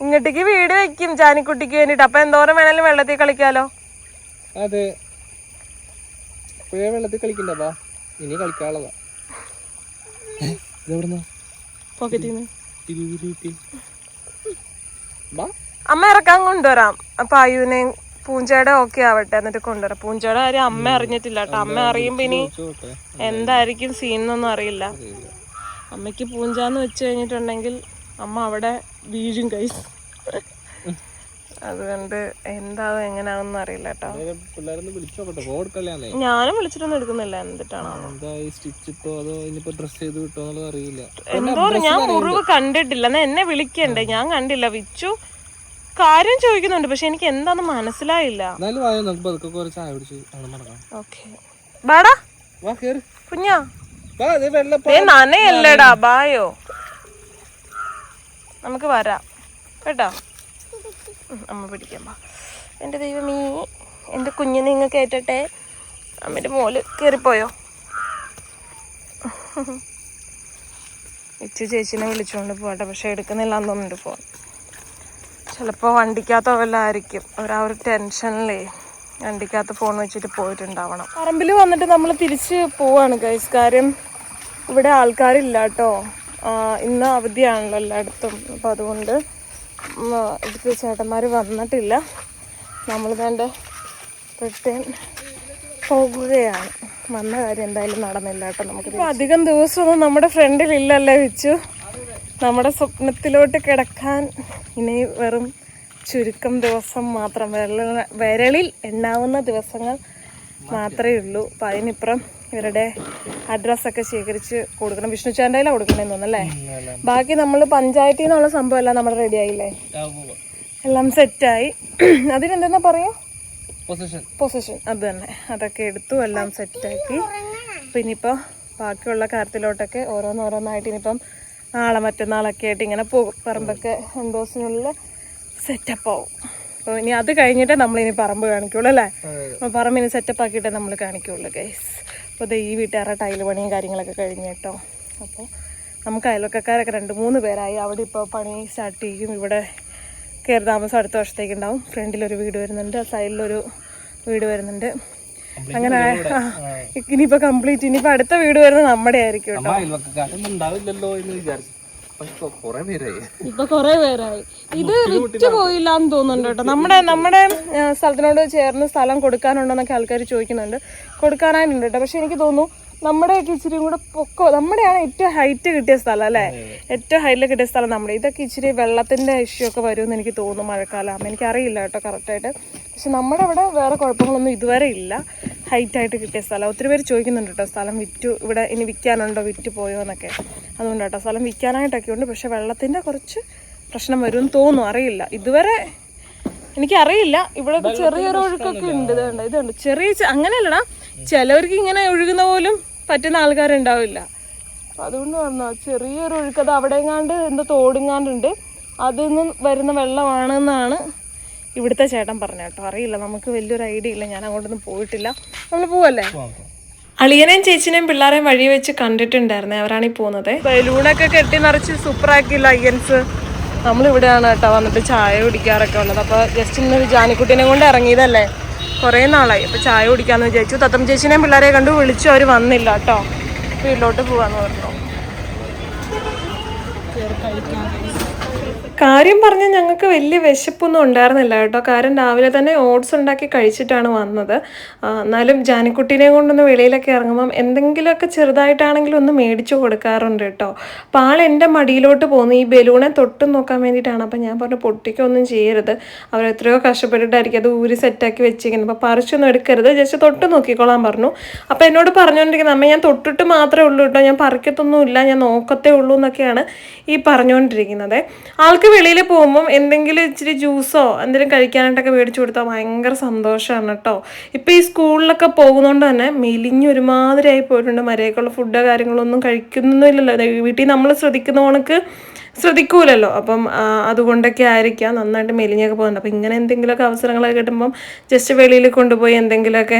ഇങ്ങോട്ടേക്ക് വീട് വെക്കും ജാനിക്കുട്ടിക്ക് വേണ്ടിട്ട്. അപ്പൊ എന്തോരം വേണേലും വെള്ളത്തിൽ കളിക്കാലോ. അതെ, വെള്ളത്തിൽ കളിക്കണ്ടാ, ഇനി കളിക്കാനുള്ളതാ. അമ്മ ഇറക്കാൻ കൊണ്ടുവരാം. അപ്പൊ അയ്യൂനെയും പൂഞ്ചയുടെ ഓക്കെ ആവട്ടെ, എന്നിട്ട് കൊണ്ടുവരാം. പൂഞ്ചയുടെ കാര്യം അമ്മ അറിഞ്ഞിട്ടില്ല കേട്ടോ. അമ്മ അറിയുമ്പോ ഇനി എന്തായിരിക്കും സീൻ എന്നൊന്നും അറിയില്ല. അമ്മയ്ക്ക് പൂഞ്ചാന്ന് വെച്ച് കഴിഞ്ഞിട്ടുണ്ടെങ്കിൽ അമ്മ അവിടെ വീഴും കൈ. അതുകൊണ്ട് എന്താവും എങ്ങനെയാണെന്ന് അറിയില്ല കേട്ടോ. ഞാനും വിളിച്ചിട്ടൊന്നും എടുക്കുന്നില്ല. എന്നിട്ടാണോ എന്തോ ഞാൻ മുറിവ് കണ്ടിട്ടില്ല. എന്നാ എന്നെ വിളിക്കണ്ടേ? ഞാൻ കണ്ടില്ല. വിച്ചു കാര്യം ചോദിക്കുന്നുണ്ട്, പക്ഷെ എനിക്ക് എന്താന്ന് മനസ്സിലായില്ല. കുഞ്ഞാ നനയല്ലേടാ, ബായോ. നമുക്ക് വരാം കേട്ടോ. അമ്മ പിടിക്കാം. എൻ്റെ ദൈവമേ, എൻ്റെ കുഞ്ഞിനെ ഇങ്ങ് കേറ്റട്ടെ. അമ്മേൻ്റെ മോള് കയറിപ്പോയോ? ഇച്ചു ചേച്ചിനെ വിളിച്ചുകൊണ്ട് പോട്ടെ. പക്ഷെ എടുക്കുന്നില്ല എന്ന് തോന്നുന്നുണ്ട് ഫോൺ. ചിലപ്പോൾ വണ്ടിക്കകത്തോ വല്ല ആയിരിക്കും. ഒരു ടെൻഷനിലേ വണ്ടിക്കകത്ത് ഫോൺ വെച്ചിട്ട് പോയിട്ടുണ്ടാവണം. പറമ്പിൽ വന്നിട്ട് നമ്മൾ തിരിച്ച് പോവാണ് ഗൈസ്. കാര്യം ഇവിടെ ആൾക്കാരില്ല കേട്ടോ. ഇന്ന് അവധിയാണല്ലോ എല്ലായിടത്തും. അപ്പം അതുകൊണ്ട് ഇവിടുത്തെ ചേട്ടന്മാർ വന്നിട്ടില്ല. നമ്മൾ തന്നെ റിട്ടേൺ പോകുകയാണ്. വന്ന കാര്യം എന്തായാലും നടന്നില്ല കേട്ടോ. നമുക്ക് അധികം ദിവസമൊന്നും നമ്മുടെ ഫ്രണ്ടിലില്ലല്ലേ വെച്ചു. നമ്മുടെ സ്വപ്നത്തിലോട്ട് കിടക്കാൻ ഇനി വെറും ചുരുക്കം ദിവസം മാത്രം, വിരളിൽ എണ്ണാവുന്ന ദിവസങ്ങൾ മാത്രമേ ഉള്ളൂ. അപ്പം അതിനിപ്പുറം ഇവരുടെ അഡ്രസ്സൊക്കെ ശേഖരിച്ച് കൊടുക്കണം. വിഷ്ണുചാണ്ടയില കൊടുക്കണമെന്ന് തോന്നല്ലേ. ബാക്കി നമ്മൾ പഞ്ചായത്തിൽ നിന്നുള്ള സംഭവം എല്ലാം നമ്മൾ റെഡി ആയില്ലേ, എല്ലാം സെറ്റായി. അതിനെന്തെന്നാ പറയാ, പൊസഷൻ. അത് തന്നെ, അതൊക്കെ എടുത്തു, എല്ലാം സെറ്റാക്കി. അപ്പം ഇനിയിപ്പോൾ ബാക്കിയുള്ള കാര്യത്തിലോട്ടൊക്കെ ഓരോന്നോരോന്നായിട്ട് ഇനിയിപ്പം നാളെ മറ്റന്നാളൊക്കെ ആയിട്ട് ഇങ്ങനെ പോകും. പറമ്പൊക്കെ 2 ദിവസത്തിനുള്ളിൽ സെറ്റപ്പ് ആവും. അപ്പോൾ ഇനി അത് കഴിഞ്ഞിട്ടേ നമ്മളിനി പറമ്പ് കാണിക്കുള്ളൂ അല്ലേ. അപ്പോൾ പറമ്പിന് സെറ്റപ്പ് ആക്കിയിട്ടേ നമ്മൾ കാണിക്കുള്ളൂ ഗൈസ്. അപ്പോൾ ഇത് ഈ വീട്ടുകാരുടെ ടൈല് പണിയും കാര്യങ്ങളൊക്കെ കഴിഞ്ഞ് കേട്ടോ. അപ്പോൾ നമുക്ക് അയൽവക്കക്കാരൊക്കെ 2-3 പേരായി. അവിടെ ഇപ്പോൾ പണി സ്റ്റാർട്ട് ചെയ്യും. ഇവിടെ കയറി താമസം അടുത്ത വർഷത്തേക്ക് ഉണ്ടാവും. ഫ്രണ്ടിലൊരു വീട് വരുന്നുണ്ട്, സൈഡിലൊരു വീട് വരുന്നുണ്ട്. അങ്ങനെ ഇനിയിപ്പോൾ കംപ്ലീറ്റ്, ഇനിയിപ്പോൾ അടുത്ത വീട് വരുന്നത് നമ്മുടെ ആയിരിക്കും കേട്ടോ. ഇപ്പൊ കൊറേ പേരായി. ഇത് വിറ്റ് പോയില്ല എന്ന് തോന്നുന്നുണ്ട് കേട്ടോ. നമ്മുടെ സ്ഥലത്തിനോട് ചേർന്ന് സ്ഥലം കൊടുക്കാനുണ്ടോന്നൊക്കെ ആൾക്കാർ ചോദിക്കുന്നുണ്ട്. കൊടുക്കാനായിട്ടുണ്ട് കേട്ടോ. പക്ഷെ എനിക്ക് തോന്നുന്നു നമ്മുടെ ഇച്ചിരി കൂടെ പൊക്കോ, നമ്മുടെയാണ് ഏറ്റവും ഹൈറ്റ് കിട്ടിയ സ്ഥലം അല്ലേ. ഏറ്റവും ഹൈറ്റിൽ കിട്ടിയ സ്ഥലം നമ്മുടെ. ഇതൊക്കെ ഇച്ചിരി വെള്ളത്തിന്റെ ഇഷ്യൂ ഒക്കെ വരുമെന്ന് എനിക്ക് തോന്നുന്നു മഴക്കാലം. എനിക്കറിയില്ല കേട്ടോ കറക്റ്റായിട്ട്. പക്ഷെ നമ്മുടെ ഇവിടെ വേറെ കുഴപ്പങ്ങളൊന്നും ഇതുവരെ ഇല്ല. ഹൈറ്റായിട്ട് കിട്ടിയ സ്ഥലം. ഒത്തിരി പേര് ചോദിക്കുന്നുണ്ട് കേട്ടോ, സ്ഥലം വിറ്റു, ഇവിടെ ഇനി വിൽക്കാനുണ്ടോ, വിറ്റ് പോയോ എന്നൊക്കെ. അതുകൊണ്ട് കേട്ടോ സ്ഥലം വിൽക്കാനായിട്ടൊക്കെ ഉണ്ട്. പക്ഷേ വെള്ളത്തിൻ്റെ കുറച്ച് പ്രശ്നം വരുമെന്ന് തോന്നുന്നു, അറിയില്ല. ഇതുവരെ എനിക്കറിയില്ല. ഇവിടെ ചെറിയൊരു ഒഴുക്കൊക്കെ ഉണ്ട്. ഇതുണ്ട് ചെറിയ, അങ്ങനെയല്ലടാ, ചിലവർക്ക് ഇങ്ങനെ ഒഴുകുന്ന പോലും പറ്റുന്ന ആൾക്കാരുണ്ടാവില്ല. അപ്പം അതുകൊണ്ട് പറഞ്ഞാൽ ചെറിയൊരു ഒഴുക്ക്, അത് അവിടെയെങ്ങാണ്ട് എന്തോ തോടുങ്ങാണ്ടുണ്ട്, അതിൽ നിന്ന് വരുന്ന വെള്ളമാണെന്നാണ് ഇവിടുത്തെ ചേട്ടൻ പറഞ്ഞ കേട്ടോ. അറിയില്ല, നമുക്ക് വലിയൊരു ഐഡിയ ഇല്ല, ഞാൻ അങ്ങോട്ടൊന്നും പോയിട്ടില്ല. നമ്മൾ പോവല്ലേ? അളിയനെയും ചേച്ചിനെയും പിള്ളേരെയും വഴി വെച്ച് കണ്ടിട്ടുണ്ടായിരുന്നേ, അവരാണ് ഈ പോകുന്നത്. ബലൂണൊക്കെ കെട്ടി നിറച്ച് സൂപ്പറാക്കിയില്ല അയ്യൻസ്. നമ്മളിവിടെയാണ് കേട്ടോ വന്നിട്ട് ചായ കുടിക്കാറൊക്കെ ഉള്ളത്. അപ്പോൾ ജസ്റ്റ് ഇന്ന് ജാനിക്കുട്ടീനെ കൊണ്ട് ഇറങ്ങിയതല്ലേ, കുറേ നാളായി. അപ്പോൾ ചായ കുടിക്കാമെന്ന് വിചാരിച്ചു. തത്തം ചേച്ചിനെയും പിള്ളേരെ കണ്ടു, വിളിച്ചു, അവർ വന്നില്ല കേട്ടോ. വീട്ടിലോട്ട് പോകാമെന്ന് പറഞ്ഞു. കാര്യം പറഞ്ഞാൽ ഞങ്ങൾക്ക് വലിയ വിശപ്പൊന്നും ഉണ്ടായിരുന്നില്ല കേട്ടോ. കാര്യം രാവിലെ തന്നെ ഓട്സ് ഉണ്ടാക്കി കഴിച്ചിട്ടാണ് വന്നത്. എന്നാലും ജാനിക്കുട്ടീനെ കൊണ്ടൊന്ന് വെളിയിലൊക്കെ ഇറങ്ങുമ്പം എന്തെങ്കിലുമൊക്കെ ചെറുതായിട്ടാണെങ്കിലും ഒന്ന് മേടിച്ചു കൊടുക്കാറുണ്ട് കേട്ടോ. അപ്പോൾ ആൾ എൻ്റെ മടിയിലോട്ട് പോകുന്നു, ഈ ബലൂണെ തൊട്ട് നോക്കാൻ വേണ്ടിയിട്ടാണ്. അപ്പം ഞാൻ പറഞ്ഞു പൊട്ടിക്കൊന്നും ചെയ്യരുത്, അവരെത്രയോ കഷ്ടപ്പെട്ടിട്ടായിരിക്കും അത് ഊരി സെറ്റാക്കി വെച്ചിരിക്കുന്നത്, അപ്പോൾ പറിച്ചൊന്നും എടുക്കരുത്, ജസ്റ്റ് തൊട്ട് നോക്കിക്കോളാൻ പറഞ്ഞു. അപ്പോൾ എന്നോട് പറഞ്ഞുകൊണ്ടിരിക്കുന്നത്, അമ്മ ഞാൻ തൊട്ടിട്ട് മാത്രമേ ഉള്ളൂ കേട്ടോ, ഞാൻ പറിക്കത്തൊന്നുമില്ല, ഞാൻ നോക്കത്തേ ഉള്ളൂ എന്നൊക്കെയാണ് ഈ പറഞ്ഞുകൊണ്ടിരിക്കുന്നത്. ആൾക്ക് വെളിയിൽ പോകുമ്പം എന്തെങ്കിലും ഇച്ചിരി ജ്യൂസോ എന്തെങ്കിലും കഴിക്കാനായിട്ടൊക്കെ മേടിച്ചു കൊടുത്താൽ ഭയങ്കര സന്തോഷമാണ് കേട്ടോ. ഇപ്പോൾ ഈ സ്കൂളിലൊക്കെ പോകുന്നതുകൊണ്ട് തന്നെ മെലിഞ്ഞൊരുമാതിരി ആയി പോയിട്ടുണ്ട്. മര്യാദക്കുള്ള ഫുഡോ കാര്യങ്ങളൊന്നും കഴിക്കുന്നൊന്നുമില്ലല്ലോ. വീട്ടിൽ നമ്മൾ ശ്രദ്ധിക്കുന്ന കണക്ക് ശ്രദ്ധിക്കൂലല്ലോ. അപ്പം അതുകൊണ്ടൊക്കെ ആയിരിക്കാം നന്നായിട്ട് മെലിഞ്ഞൊക്കെ പോകുന്നുണ്ട്. അപ്പോൾ ഇങ്ങനെ എന്തെങ്കിലുമൊക്കെ അവസരങ്ങളൊക്കെ കിട്ടുമ്പം ജസ്റ്റ് വെളിയിൽ കൊണ്ടുപോയി എന്തെങ്കിലുമൊക്കെ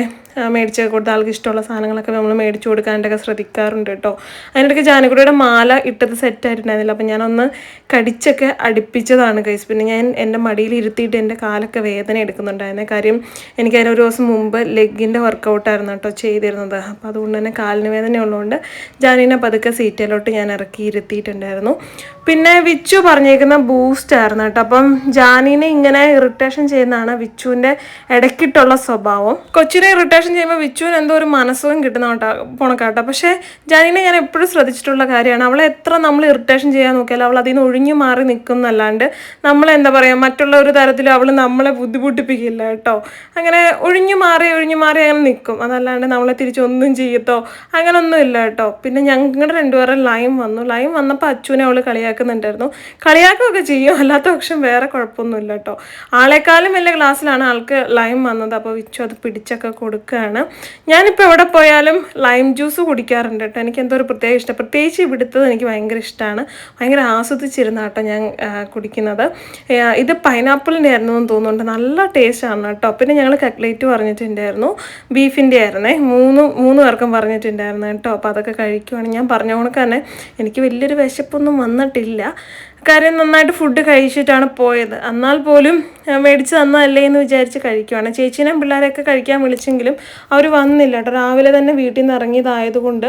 മേടിച്ചൊക്കെ കൊടുത്ത് ആൾക്ക് ഇഷ്ടമുള്ള സാധനങ്ങളൊക്കെ നമ്മൾ മേടിച്ചു കൊടുക്കാനായിട്ടൊക്കെ ശ്രദ്ധിക്കാറുണ്ട് കേട്ടോ. അതിനിടയ്ക്ക് ജാനക്കുട്ടിയുടെ മാല ഇട്ടത് സെറ്റായിട്ടുണ്ടായിരുന്നില്ല, അപ്പം ഞാനൊന്ന് കടിച്ചൊക്കെ അടുപ്പിച്ചതാണ് ഗൈസ്. പിന്നെ ഞാൻ എൻ്റെ മടിയിൽ ഇരുത്തിയിട്ട് എൻ്റെ കാലൊക്കെ വേദന എടുക്കുന്നുണ്ടായിരുന്നേ. കാര്യം എനിക്ക് അതിനൊരു ദിവസം മുമ്പ് ലെഗിൻ്റെ വർക്കൗട്ടായിരുന്നു കേട്ടോ ചെയ്തിരുന്നത്. അപ്പോൾ അതുകൊണ്ട് തന്നെ കാലിന് വേദന ഉള്ളതുകൊണ്ട് ജാനീനെ പതുക്കെ സീറ്റിലോട്ട് ഞാൻ ഇറക്കി ഇരുത്തിയിട്ടുണ്ടായിരുന്നു. പിന്നെ വിച്ചു പറഞ്ഞേക്കുന്ന ബൂസ്റ്റ് ആയിരുന്നു കേട്ടോ. അപ്പം ജാനീനെ ഇങ്ങനെ ഇറിറ്റേഷൻ ചെയ്യുന്നതാണ് വിച്ചുവിൻ്റെ ഇടയ്ക്കിട്ടുള്ള സ്വഭാവം. കൊച്ചിനെ ഇറിറ്റേഷൻ ചെയ്യുമ്പോൾ വിച്ചുവിന് എന്തോ ഒരു മനസ്സും കിട്ടുന്ന പോണക്കാട്ടോ. പക്ഷേ ജാനീനെ ഞാൻ എപ്പോഴും ശ്രദ്ധിച്ചിട്ടുള്ള കാര്യമാണ്, അവളെ എത്ര നമ്മൾ ഇറിറ്റേഷൻ ചെയ്യാൻ നോക്കിയാലും അവൾ അതിൽ നിന്ന് ഒഴിഞ്ഞു മാറി നിൽക്കുന്നല്ലാണ്ട് നമ്മളെന്താ പറയുക മറ്റുള്ള ഒരു തരത്തിലും അവൾ നമ്മളെ ബുദ്ധിമുട്ടിപ്പിക്കില്ല കേട്ടോ. അങ്ങനെ ഒഴിഞ്ഞു മാറി അങ്ങനെ നിൽക്കും, അതല്ലാണ്ട് നമ്മളെ തിരിച്ചൊന്നും ചെയ്യത്തോ അങ്ങനൊന്നും ഇല്ല കേട്ടോ. പിന്നെ ഞങ്ങളുടെ രണ്ടുപേരും ലൈം വന്നപ്പോൾ അച്ചുവിനെ അവൾ കളിയാക്കുന്നുണ്ടായിരുന്നു. കളിയാക്കുകയൊക്കെ ചെയ്യും, അല്ലാത്ത പക്ഷം വേറെ കുഴപ്പമൊന്നുമില്ല കേട്ടോ. ആളെക്കാളും വലിയ ക്ലാസ്സിലാണ് ആൾക്ക് ലൈം വന്നത്. അപ്പോൾ വിച്ചു അത് പിടിച്ചൊക്കെ കൊടുക്കുകയാണ്. ഞാനിപ്പോൾ എവിടെ പോയാലും ലൈം ജ്യൂസ് കുടിക്കാറുണ്ട് കേട്ടോ. എനിക്ക് എന്തോ ഒരു പ്രത്യേക ഇഷ്ടം, പ്രത്യേകിച്ച് ഇവിടുത്തത് എനിക്ക് ഭയങ്കര ഇഷ്ടമാണ്. ഭയങ്കര ആസ്വദിച്ചിരുന്ന കേട്ടോ ഞാൻ കുടിക്കുന്നത്. ഇത് പൈനാപ്പിളിൻ്റെ ആയിരുന്നു എന്ന് തോന്നുന്നുണ്ട്, നല്ല ടേസ്റ്റാണ് കേട്ടോ. പിന്നെ ഞങ്ങൾ കട്ട്ലേറ്റ് പറഞ്ഞിട്ടുണ്ടായിരുന്നു, ബീഫിൻ്റെ ആയിരുന്നേ, മൂന്ന് പേർക്കും പറഞ്ഞിട്ടുണ്ടായിരുന്നു കേട്ടോ. അപ്പോൾ അതൊക്കെ കഴിക്കുവാണെങ്കിൽ ഞാൻ പറഞ്ഞ കണക്ക് തന്നെ എനിക്ക് വലിയൊരു വിശപ്പൊന്നും വന്നിട്ടില്ല. കാര്യം നന്നായിട്ട് ഫുഡ് കഴിച്ചിട്ടാണ് പോയത്. എന്നാൽ പോലും മേടിച്ച് തന്നതല്ലേ എന്ന് വിചാരിച്ച് കഴിക്കുവാണ്. ചേച്ചീനെയും പിള്ളേരെയൊക്കെ കഴിക്കാൻ വിളിച്ചെങ്കിലും അവർ വന്നില്ല കേട്ടോ. രാവിലെ തന്നെ വീട്ടിൽ നിന്ന് ഇറങ്ങിയതായതുകൊണ്ട്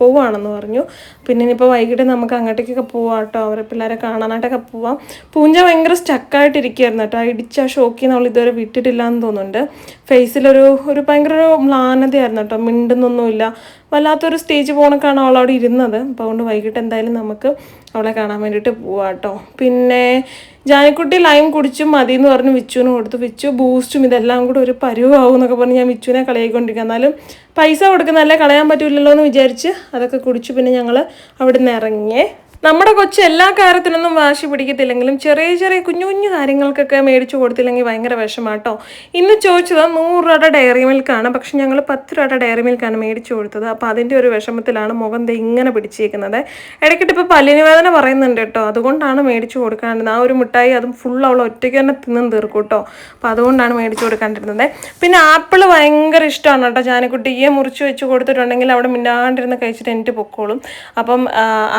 പോവുകയാണെന്ന് പറഞ്ഞു. പിന്നെ ഇനിയിപ്പോൾ വൈകിട്ട് നമുക്ക് അങ്ങോട്ടേക്കൊക്കെ പോവാം കേട്ടോ, അവരെ പിള്ളേരെ കാണാനായിട്ടൊക്കെ പോവാം. പൂഞ്ച ഭയങ്കര സ്റ്റക്കായിട്ടിരിക്കുകയായിരുന്നു കേട്ടോ. ഇടിച്ച ഷോക്കിൽ നമ്മൾ ഇതുവരെ വിട്ടിട്ടില്ല എന്ന് തോന്നുന്നുണ്ട്. ഫേസിലൊരു ഭയങ്കര ഒരു മ്ലാനതയായിരുന്നു കേട്ടോ, മിണ്ടുന്നൊന്നുമില്ല, വല്ലാത്തൊരു സ്റ്റേജ് പോണക്കാണ് അവളവിടെ ഇരുന്നത്. അപ്പോൾ അതുകൊണ്ട് വൈകിട്ട് എന്തായാലും നമുക്ക് അവളെ കാണാൻ വേണ്ടിയിട്ട് പോവാം കേട്ടോ. പിന്നെ ജാനിക്കുട്ടി ലൈം കുടിച്ചും മതി എന്ന് പറഞ്ഞ് വിച്ചുവിന് കൊടുത്തു. വിച്ചു ബൂസ്റ്റും ഇതെല്ലാം കൂടെ ഒരു പരുവാകും എന്നൊക്കെ പറഞ്ഞ് ഞാൻ വിച്ചുവിനെ കളയിക്കൊണ്ടിരിക്കുക. എന്നാലും പൈസ കൊടുക്കുന്നതല്ലേ, കളയാൻ പറ്റില്ലല്ലോ എന്ന് വിചാരിച്ച് അതൊക്കെ കുടിച്ചു. പിന്നെ ഞങ്ങൾ അവിടെ നിന്ന് ഇറങ്ങിയേ. നമ്മുടെ കൊച്ചു എല്ലാ കാര്യത്തിനൊന്നും വാശി പിടിക്കത്തില്ലെങ്കിലും ചെറിയ കുഞ്ഞു കാര്യങ്ങൾക്കൊക്കെ മേടിച്ചു കൊടുത്തില്ലെങ്കിൽ ഭയങ്കര വിഷമാട്ടോ. ഇന്ന് ചോദിച്ചത് 100 രൂപയുടെ ഡയറി മിൽക്കാണ്, പക്ഷെ ഞങ്ങൾ 10 രൂപയുടെ ഡയറി മിൽക്കാണ് മേടിച്ചു കൊടുത്തത്. അപ്പോൾ അതിൻ്റെ ഒരു വിഷമത്തിലാണ് മുഖം ഇങ്ങനെ പിടിച്ചിരിക്കുന്നത്. ഇടയ്ക്കിട്ട് ഇപ്പോൾ പല്ലിന് വേദന പറയുന്നുണ്ട് കേട്ടോ, അതുകൊണ്ടാണ് മേടിച്ചു കൊടുക്കാണ്ടിരുന്നത്. ആ ഒരു മിഠായി അതും ഫുൾ അവൾ ഒറ്റയ്ക്ക് തന്നെ തിന്നും തീർക്കും കേട്ടോ. അപ്പോൾ അതുകൊണ്ടാണ് മേടിച്ചു കൊടുക്കാണ്ടിരുന്നത്. പിന്നെ ആപ്പിൾ ഭയങ്കര ഇഷ്ടമാണ് കേട്ടോ. ജാനിക്കുട്ടിയെ മുറിച്ച് വെച്ച് കൊടുത്തിട്ടുണ്ടെങ്കിൽ അവിടെ മിണ്ടാണ്ടിരുന്ന് കഴിച്ചിട്ട് എനിക്ക് പൊക്കോളും. അപ്പം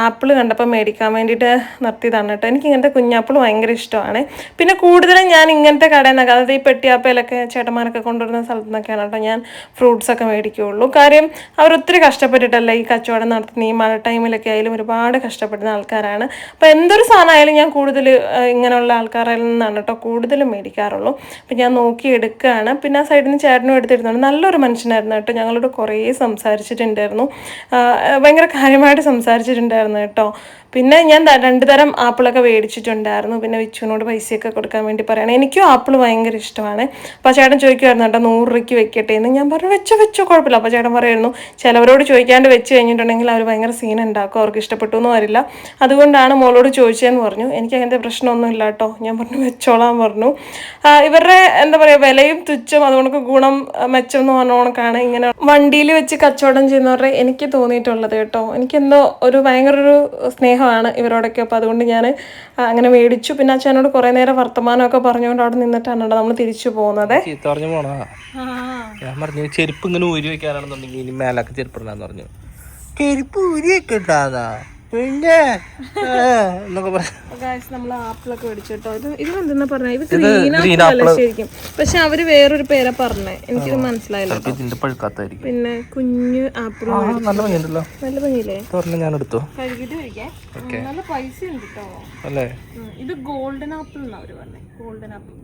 ആപ്പിൾ കണ്ടപ്പോൾ മേടിക്കാൻ വേണ്ടിയിട്ട് നിർത്തിയതാണ് കേട്ടോ. എനിക്ക് ഇങ്ങനത്തെ കുഞ്ഞാപ്പിൾ ഭയങ്കര ഇഷ്ടമാണ്. പിന്നെ കൂടുതലും ഞാൻ ഇങ്ങനത്തെ കടയിൽ നിന്നൊക്കെ, അതായത് ഈ പെട്ടിയാപ്പയിലൊക്കെ ചേട്ടന്മാരൊക്കെ കൊണ്ടുവരുന്ന സ്ഥലത്തു നിന്നൊക്കെയാണ് കേട്ടോ ഞാൻ ഫ്രൂട്ട്സൊക്കെ മേടിക്കുകയുള്ളൂ. കാര്യം അവരൊത്തിരി കഷ്ടപ്പെട്ടിട്ടല്ല ഈ കച്ചവടം നടത്തുന്ന. ഈ മഴ ടൈമിലൊക്കെ ആയാലും ഒരുപാട് കഷ്ടപ്പെടുന്ന ആൾക്കാരാണ്. അപ്പോൾ എന്തൊരു സാധനമായാലും ഞാൻ കൂടുതൽ ഇങ്ങനെയുള്ള ആൾക്കാരിൽ നിന്നാണ് കേട്ടോ കൂടുതലും മേടിക്കാറുള്ളൂ. അപ്പം ഞാൻ നോക്കി എടുക്കുകയാണ്. പിന്നെ ആ സൈഡിൽ നിന്ന് ചേട്ടനും എടുത്തിരുന്നുണ്ട്. നല്ലൊരു മനുഷ്യനായിരുന്നു കേട്ടോ, ഞങ്ങളോട് കുറേ സംസാരിച്ചിട്ടുണ്ടായിരുന്നു, ഭയങ്കര കാര്യമായിട്ട് സംസാരിച്ചിട്ടുണ്ടായിരുന്നു കേട്ടോ. പിന്നെ ഞാൻ 2 തരം ആപ്പിളൊക്കെ മേടിച്ചിട്ടുണ്ടായിരുന്നു. പിന്നെ വിച്ചുവിനോട് പൈസയൊക്കെ കൊടുക്കാൻ വേണ്ടി പറയണം. എനിക്കും ആപ്പിൾ ഭയങ്കര ഇഷ്ടമാണ്. അപ്പോൾ ചേട്ടൻ ചോദിക്കുമായിരുന്നു കേട്ടോ 100 രൂപയ്ക്ക് വെക്കട്ടെ എന്ന്. ഞാൻ പറഞ്ഞു വെച്ചോ കുഴപ്പമില്ല. അപ്പോൾ ചേട്ടൻ പറയുമായിരുന്നു ചിലവരോട് ചോദിക്കാണ്ട് വെച്ച് കഴിഞ്ഞിട്ടുണ്ടെങ്കിൽ അവർ ഭയങ്കര സീൻ ഉണ്ടാക്കും, അവർക്ക് ഇഷ്ടപ്പെട്ടു എന്ന് വരില്ല, അതുകൊണ്ടാണ് മോളോട് ചോദിച്ചതെന്ന് പറഞ്ഞു. എനിക്ക് അങ്ങനത്തെ പ്രശ്നമൊന്നും ഇല്ല കേട്ടോ. ഞാൻ പറഞ്ഞു വെച്ചോളാൻ പറഞ്ഞു. ഇവരുടെ എന്താ പറയുക വിലയും തുച്ഛം, അതുകൊണ്ട് ഗുണം മെച്ചം എന്ന് പറഞ്ഞ കണക്കാണ് ഇങ്ങനെ വണ്ടിയിൽ വെച്ച് കച്ചവടം ചെയ്യുന്നവരുടെ എനിക്ക് തോന്നിയിട്ടുള്ളത് കേട്ടോ. എനിക്കെന്തോ ഒരു ഭയങ്കര ഒരു സ്നേഹമാണ് ഇവരോടൊക്കെ. അപ്പോൾ അതുകൊണ്ട് ഞാൻ അങ്ങനെ മേടിച്ചു. പിന്നെ അച്ഛനോട് കുറേ നേരം വർത്തമാനമൊക്കെ പറഞ്ഞുകൊണ്ട് അവിടെ നിന്നിട്ടാണ് കേട്ടോ നമ്മൾ തിരിച്ചു പോകുന്നത്. ഞാൻ പറഞ്ഞു ചെരുപ്പ് ഇങ്ങനെ ഊരി വെക്കാനാണെന്നുണ്ടെങ്കിൽ ഇനി മേലൊക്കെ ചെരുപ്പ് ഇടാന്ന് പറഞ്ഞു. ചെരുപ്പ് ഊരി വെക്കണ്ടാ പിന്നെ എന്നൊക്കെ പറഞ്ഞു. നമ്മൾ ആപ്പിളൊക്കെ മേടിച്ചു കേട്ടോ. ഇതിനെന്തെന്നാ പറഞ്ഞ ഇത് ഗ്രീൻ ആപ്പിൾ ശരിക്കും, പക്ഷെ അവര് വേറൊരു പേരാ പറഞ്ഞേ, എനിക്കിത് മനസ്സിലായില്ല. ഇതിന്റെ പഴുക്കാത്തായിരിക്കും. പിന്നെ കുഞ്ഞു ആപ്പിൾ നല്ല ഭംഗിയുണ്ടല്ലോ. നല്ല ഭംഗിയില്ലേ? ഞാൻ എടുത്തു കഴുകിട്ട് കഴിക്കാൻ നല്ല പൈസ ഉണ്ട് കേട്ടോ അല്ലേ. ഇത് ഗോൾഡൻ ആപ്പിൾ എന്നാ അവര് പറഞ്ഞേ, ഗോൾഡൻ ആപ്പിൾ.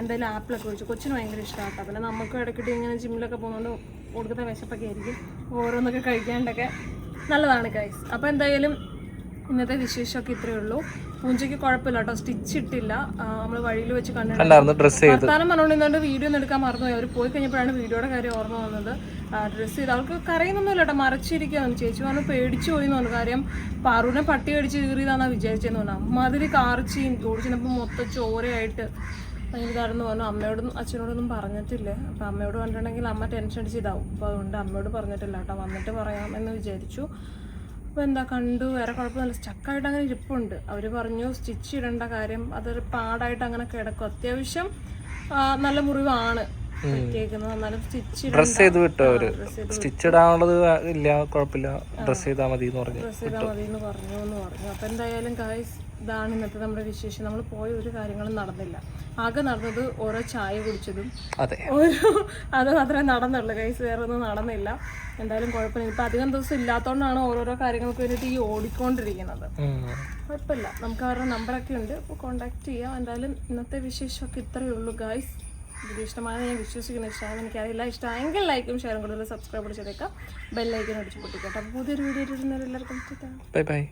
എന്തായാലും ആപ്പിളൊക്കെ കഴിച്ചു. കൊച്ചിന് ഭയങ്കര ഇഷ്ടമാട്ടോ. പിന്നെ നമുക്ക് ഇടയ്ക്കിട്ട് ഇങ്ങനെ ജിമ്മിലൊക്കെ പോകുന്നതുകൊണ്ട് കൊടുക്കുന്ന വിശപ്പൊക്കെ ആയിരിക്കും, ഓരോന്നൊക്കെ കഴിക്കാണ്ടൊക്കെ നല്ലതാണ് ഗൈസ്. അപ്പോൾ എന്തായാലും ഇന്നത്തെ വിശേഷമൊക്കെ ഇത്രയേ ഉള്ളൂ. പൂഞ്ചയ്ക്ക് കുഴപ്പമില്ല കേട്ടോ, സ്റ്റിച്ച് ഇട്ടില്ല. നമ്മൾ വഴിയിൽ വെച്ച് കണ്ടിട്ടുണ്ടായിരുന്നു. വർത്താനം പറഞ്ഞുകൊണ്ടിരുന്നോണ്ട് വീഡിയോ ഒന്നും എടുക്കാൻ മറന്നുപോയി. അവർ പോയി കഴിഞ്ഞപ്പോഴാണ് വീഡിയോയുടെ കാര്യം ഓർമ്മ വന്നത്. ഡ്രസ്സ് ചെയ്ത് അവൾക്ക് കരയുന്നൊന്നുമില്ല കേട്ടോ, മറച്ചിരിക്കുകയാണ്. ചേച്ചി പറഞ്ഞു പേടിച്ചു പോയി എന്ന് പറഞ്ഞു. കാര്യം പാറുവിനെ പട്ടി കടിച്ച് കീറിയതാണെന്നാണ് വിചാരിച്ചതെന്ന് പറഞ്ഞു. അമ്മാതിരി കാർച്ചിയും ഓടിച്ചിനപ്പോൾ മൊത്തം ചോരയായിട്ട് ഭയങ്കരമാണെന്ന് പറഞ്ഞു. അമ്മയോടും അച്ഛനോടൊന്നും പറഞ്ഞിട്ടില്ല. അപ്പോൾ അമ്മയോട് കണ്ടിട്ടുണ്ടെങ്കിൽ അമ്മ ടെൻഷൻ അടിച്ച് ഇതാവും. അപ്പോൾ അതുകൊണ്ട് അമ്മയോട് പറഞ്ഞിട്ടില്ല കേട്ടോ, വന്നിട്ട് പറയാം എന്ന് വിചാരിച്ചു. അപ്പോൾ എന്താ കണ്ടു, വേറെ കുഴപ്പമൊന്നുമില്ല. സ്റ്റക്കായിട്ട് അങ്ങനെ ഇരിപ്പുണ്ട്. അവർ പറഞ്ഞു സ്റ്റിച്ച് ഇടേണ്ട കാര്യം, അതൊരു പാടായിട്ട് അങ്ങനെ കിടക്കും. അത്യാവശ്യം നല്ല മുറിവാണ് പറ്റിയേക്കുന്നത്, എന്നാലും സ്റ്റിച്ച് ഡ്രസ് ചെയ്ത് വിട്ടോ അവര്. സ്റ്റിച്ച് ഇടാനുള്ളത് ഇല്ല, കുഴപ്പമില്ല, ഡ്രസ് ചെയ്താൽ മതി എന്ന് പറഞ്ഞു. അപ്പോൾ എന്തായാലും ഗൈസ് ഇതാണ് ഇന്നത്തെ നമ്മുടെ വിശേഷം. നമ്മൾ പോയ ഒരു കാര്യങ്ങളും നടന്നില്ല. ആകെ നടന്നത് ഓരോ ചായ കുടിച്ചതും അത് മാത്രമേ നടന്നുള്ളൂ ഗൈസ്, വേറെ ഒന്നും നടന്നില്ല. എന്തായാലും കുഴപ്പമില്ല. ഇപ്പം അധികം ദിവസം ഇല്ലാത്തതുകൊണ്ടാണ് ഓരോരോ കാര്യങ്ങൾക്ക് വേണ്ടിയിട്ട് ഈ ഓടിക്കൊണ്ടിരിക്കുന്നത്. കുഴപ്പമില്ല, നമുക്ക് അവരുടെ നമ്പറൊക്കെ ഉണ്ട്, അപ്പോൾ കോൺടാക്ട് ചെയ്യാം. എന്തായാലും ഇന്നത്തെ വിശേഷമൊക്കെ ഇത്രയേ ഉള്ളൂ ഗൈസ്. വീഡിയോ ഇഷ്ടമാണെന്ന് ഞാൻ വിശ്വസിക്കുന്ന ഇഷ്ടമാണ്. എനിക്കറിയില്ല, ഇഷ്ടമായെങ്കിൽ ലൈക്കും ഷെയറും കൂടുതൽ സബ്സ്ക്രൈബ് ചെയ്തേക്കാം, ബെല്ലൈക്കൻ അടിച്ച് പൊട്ടിക്കട്ടെ. അപ്പോൾ പുതിയൊരു വീഡിയോ ഇടുന്നവരെല്ലാവർക്കും ബൈ ബൈ.